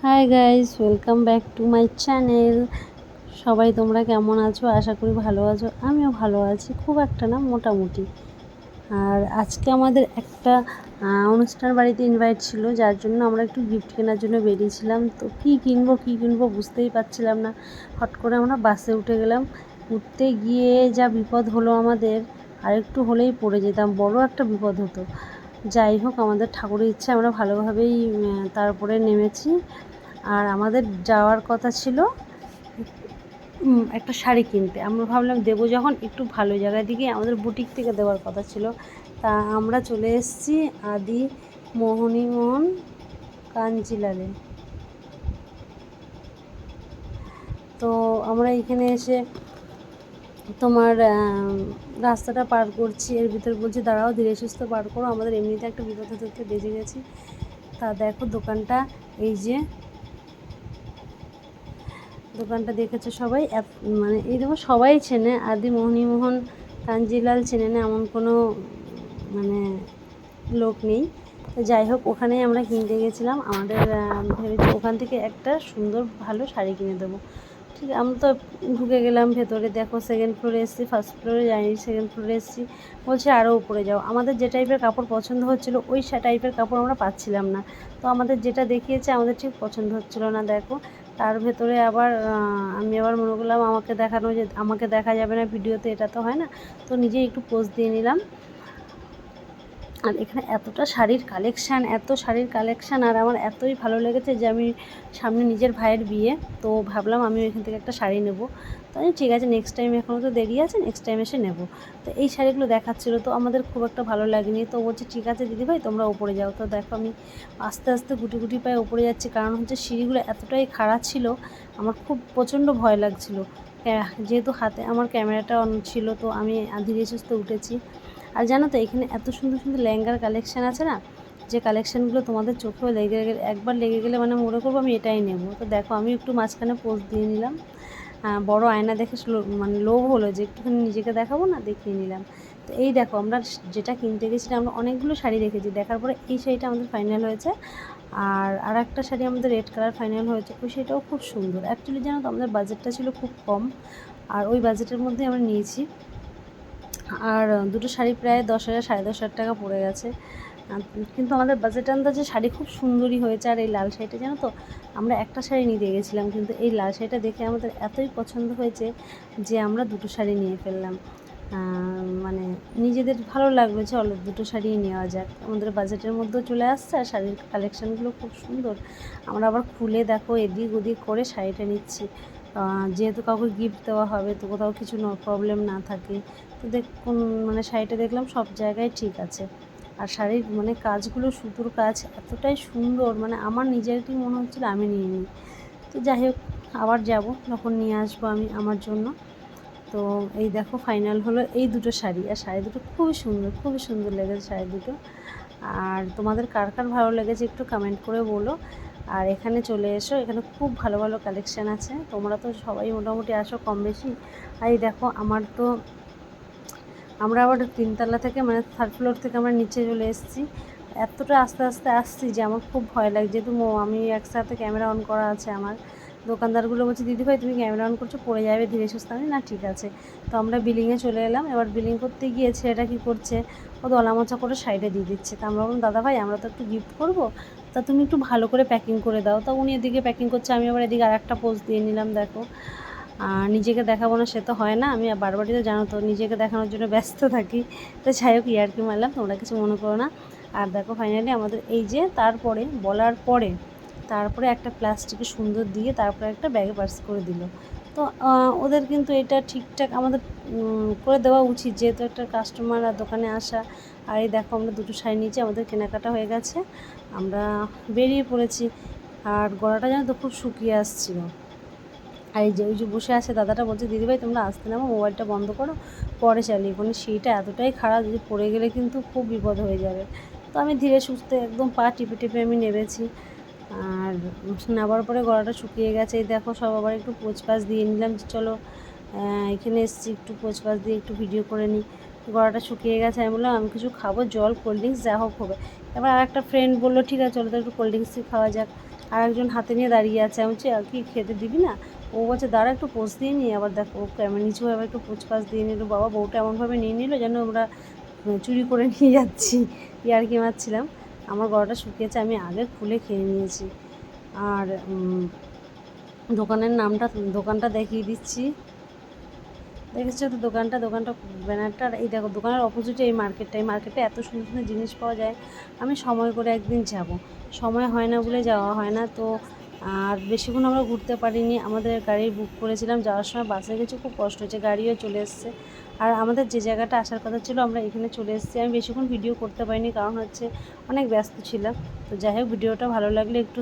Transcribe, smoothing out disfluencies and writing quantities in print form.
Hi guys, welcome back to my channel. সবাই তোমরা কেমন আছো? আশা করি ভালো আছো। আমিও ভালো আছি, খুব একটা না, মোটামুটি। আর আজকে আমাদের একটা অনুষ্ঠান বাড়িতে ইনভাইট ছিল, যার জন্য আমরা একটু গিফট কেনার জন্য বেরিয়েছিলাম। তো কী কিনবো বুঝতেই পারছিলাম না। হট করে আমরা বাসে উঠে গেলাম। উঠতে গিয়ে যা বিপদ হলো আমাদের, আর একটু হলেই পড়ে যেতাম, বড় একটা বিপদ হতো। যাই হোক, আমাদের ঠাকুরের ইচ্ছে আমরা ভালোভাবেই তারপরে নেমেছি। আর আমাদের যাওয়ার কথা ছিল একটা শাড়ি কিনতে। আমরা ভাবলাম দেবো যখন একটু ভালো জায়গায় দিকে, আমাদের বুটিক থেকে দেওয়ার কথা ছিল। তা আমরা চলে এসেছি আদি মোহনীমোহন কাঞ্জিলালে। তো আমরা এখানে এসে তোমার রাস্তাটা পার করছি, এর ভিতর বলছি দাঁড়াও, ধীরে সুস্থ পার করো, আমাদের এমনিতে একটা বিপদ হতে বেজে গেছি। তা দেখো দোকানটা, এই যে দোকানটা দেখেছো সবাই, মানে এই দেখো সবাই চেনে, আদি মোহনীমোহন কাঞ্জিলাল চেনে না এমন কোনো মানে লোক নেই। তো যাই হোক, ওখানেই আমরা কিনতে গেছিলাম। আমাদের ভেবেছি ওখান থেকে একটা সুন্দর ভালো শাড়ি কিনে দেবো। ঠিক, আমরা তো ঢুকে গেলাম ভেতরে। দেখো সেকেন্ড ফ্লোরে এসেছি, ফার্স্ট ফ্লোরে যাইনি, সেকেন্ড ফ্লোরে এসেছি। বলছে আরও উপরে যাও। আমাদের যে টাইপের কাপড় পছন্দ হচ্ছিলো, ওই টাইপের কাপড় আমরা পাচ্ছিলাম না। তো আমাদের যেটা দেখিয়েছে আমাদের ঠিক পছন্দ হচ্ছিলো না। দেখো তার ভেতরে আবার আমি আবার মনে করলাম আমাকে দেখা যাবে না ভিডিওতে, এটা তো হয় না। তো নিজেই একটু পোজ দিয়ে নিলাম। আর এখানে এতটা শাড়ির কালেকশান, আর আমার এতই ভালো লেগেছে যে আমি সামনে নিজের ভাইয়ের বিয়ে, তো ভাবলাম আমি এখান থেকে একটা শাড়ি নেবো। তো আমি ঠিক আছে, নেক্সট টাইম, এখনও তো দেরি আছে, নেক্সট টাইম এসে নেবো। তো এই শাড়িগুলো দেখাচ্ছিলো, তো আমাদের খুব একটা ভালো লাগেনি। তো বলছে ঠিক আছে দিদিভাই, তোমরা ওপরে যাও। তো দেখো আমি আস্তে আস্তে গুটি গুটি পায়ে ওপরে যাচ্ছি, কারণ হচ্ছে সিঁড়িগুলো এতটাই খারাপ ছিল, আমার খুব প্রচণ্ড ভয় লাগছিলো। যেহেতু হাতে আমার ক্যামেরাটা অন ছিল, তো আমি ধীরে সুস্থে উঠেছি। আর জানো তো, এখানে এত সুন্দর সুন্দর লেহেঙ্গার কালেকশান আছে না, যে কালেকশানগুলো তোমাদের চোখেও একবার লেগে গেলে মানে মনে করবো আমি এটাই নেব। তো দেখো আমি একটু মাঝখানে পোজ দিয়ে নিলাম। বড় আয়না দেখে মানে লোভ হলো যে একটুখানি নিজেকে দেখাবো না, দেখিয়ে নিলাম। তো এই দেখো আমরা যেটা কিনতে গেছিলাম, আমরা অনেকগুলো শাড়ি দেখেছি, দেখার পরে এই শাড়িটা আমাদের ফাইনাল হয়েছে। আর একটা শাড়ি আমাদের রেড কালার ফাইনাল হয়েছে, ওই শাড়িটাও খুব সুন্দর। অ্যাকচুয়ালি জানো তো, আমাদের বাজেটটা ছিল খুব কম, আর ওই বাজেটের মধ্যে আমরা নিয়েছি। আর দুটো শাড়ি প্রায় 10,000 10,500 টাকা পড়ে গেছে। কিন্তু আমাদের বাজেট আন্দাজে শাড়ি খুব সুন্দরই হয়েছে। আর এই লাল শাড়িটা জানো তো, আমরা একটা শাড়ি নিতে গেছিলাম, কিন্তু এই লাল শাড়িটা দেখে আমাদের এতই পছন্দ হয়েছে যে আমরা দুটো শাড়ি নিয়ে ফেললাম। মানে নিজেদের ভালো লাগলো, চলো দুটো শাড়ি নেওয়া যাক, আমাদের বাজেটের মধ্যেও চলে আসছে, আর শাড়ির কালেকশানগুলো খুব সুন্দর। আমরা আবার খুলে দেখো এদিক ওদিক করে শাড়িটা নিচ্ছি, যেহেতু কাউকে গিফট দেওয়া হবে, তো কোথাও কিছু প্রবলেম না থাকে। তো মানে শাড়িটা দেখলাম সব জায়গায় ঠিক আছে। আর শাড়ির মানে কাজগুলো, সুতোর কাজ এতটাই সুন্দর, মানে আমার নিজেরই মনে হচ্ছিলো আমি নিয়ে নিই। তো যাই হোক, আবার যাব, তখন নিয়ে আসবো আমি আমার জন্য। তো এই দেখো ফাইনাল হলো এই দুটো শাড়ি, আর শাড়ি দুটো খুবই সুন্দর লেগেছে শাড়ি দুটো। আর তোমাদের কার কার ভালো লেগেছে একটু কমেন্ট করে বলো। আর এখানে চলে এসো, এখানে খুব ভালো ভালো কালেকশান আছে, তোমরা তো সবাই মোটামুটি আসো কম বেশি। আর এই দেখো আমরা আবার 3তলা থেকে, মানে 3rd ফ্লোর থেকে আমরা নিচে চলে এসেছি। এতটা আস্তে আস্তে আসছি যে আমার খুব ভয় লাগছে, যেহেতু আমি একসাথে ক্যামেরা অন করা আছে আমার। দোকানদারগুলো বলছে দিদিভাই তুমি ক্যামেরা অন করছো, পড়ে যাবে, ধীরে সুস্থে। আমি না ঠিক আছে। তো আমরা বিলিংয়ে চলে এলাম। এবার বিলিং করতে গিয়ে ছেলেটা কী করছে, ও দলা মোচা করে সাইডে দিয়ে দিচ্ছে। তা আমরা বললাম দাদাভাই, আমরা তো একটু গিফট করবো, তা তুমি একটু ভালো করে প্যাকিং করে দাও। তা উনি এদিকে প্যাকিং করছে, আমি আবার এদিকে আরেকটা পোজ দিয়ে নিলাম। দেখো নিজেকে দেখাবো না সে তো হয় না, আমি বারবারই তো জানো তো নিজেকে দেখানোর জন্য ব্যস্ত থাকি। তো যাই হোক, ইয়ার্কি মারলাম, তোমরা কিছু মনে করো না। আর দেখো ফাইনালি আমাদের এই যে তারপরে বলার পরে তারপরে একটা প্লাস্টিকে সুন্দর দিয়ে তারপরে একটা ব্যাগে পার্স করে দিল। তো ওদের কিন্তু এটা ঠিকঠাক আমাদের করে দেওয়া উচিত, যেহেতু একটা কাস্টমার আর দোকানে আসা। আর এই দেখো আমরা দুটো শাড়ি নিয়েছি, আমাদের কেনাকাটা হয়ে গেছে, আমরা বেরিয়ে পড়েছি। আর গলাটা যেন তো খুব শুকিয়ে আসছিলো। আর এই যে ওই যে বসে আছে দাদাটা বলছে দিদিভাই তোমরা আসতে নামো, মোবাইলটা বন্ধ করো, পরে চালিয়ে। কোনো সিঁড়িটা এতটাই খারাপ, যদি পড়ে গেলে কিন্তু খুব বিপদ হয়ে যাবে। তো আমি ধীরে সুস্থে একদম পা টিপে টিপে আমি নেমেছি। আর নামার পরে গলাটা শুকিয়ে গেছে। এই দেখো সব আবার একটু পোঁছপাছ দিয়ে নিলাম, যে চলো এখানে এসেছি একটু পোঁছপাছ দিয়ে একটু ভিডিও করে নিই। গলাটা শুকিয়ে গেছে, আমি বললাম আমি কিছু খাবো, জল কোল্ড ড্রিঙ্কস যা হোক হবে। এবার আর একটা ফ্রেন্ড বললো ঠিক আছে চলো তো একটু কোল্ড ড্রিঙ্কসই খাওয়া যাক। আর একজন হাতে নিয়ে দাঁড়িয়ে আছে। আমি বলছি কি খেতে দিবি না? ও বলছে দাঁড়া একটু পোজ দিয়ে নিই। আবার দেখো ও ক্যামেরা নিচুভাবে একটু পোজ দিয়ে নিল। বাবা বউটা এমনভাবে নিয়ে নিল যেন আমরা চুরি করে নিয়ে যাচ্ছি। ইয়ার্কি মারছিলাম। আমার গলাটা শুকিয়েছে, আমি আগে খুলে খেয়ে নিয়েছি। আর দোকানটা দেখিয়ে দিচ্ছি। দেখেছো তো দোকানটা ব্যানারটা। এই দেখো দোকানের অপোজিটে এই মার্কেটটা এত সুন্দর সুন্দর জিনিস পাওয়া যায়। আমি সময় করে একদিন যাব, সময় হয় না বলে যাওয়া হয় না। তো আর বেশিক্ষণ আমরা ঘুরতে পারিনি। আমাদের গাড়ি বুক করেছিলাম, যাওয়ার সময় বাসে গেছি, খুব কষ্ট হয়েছে, গাড়িও চলে এসছে। আর আমাদের যে জায়গাটা আসার কথা ছিল আমরা এখানে চলে এসেছি। আমি বেশিক্ষণ ভিডিও করতে পারিনি, কারণ হচ্ছে অনেক ব্যস্ত ছিলাম। তো যাই হোক, ভিডিওটা ভালো লাগলে একটু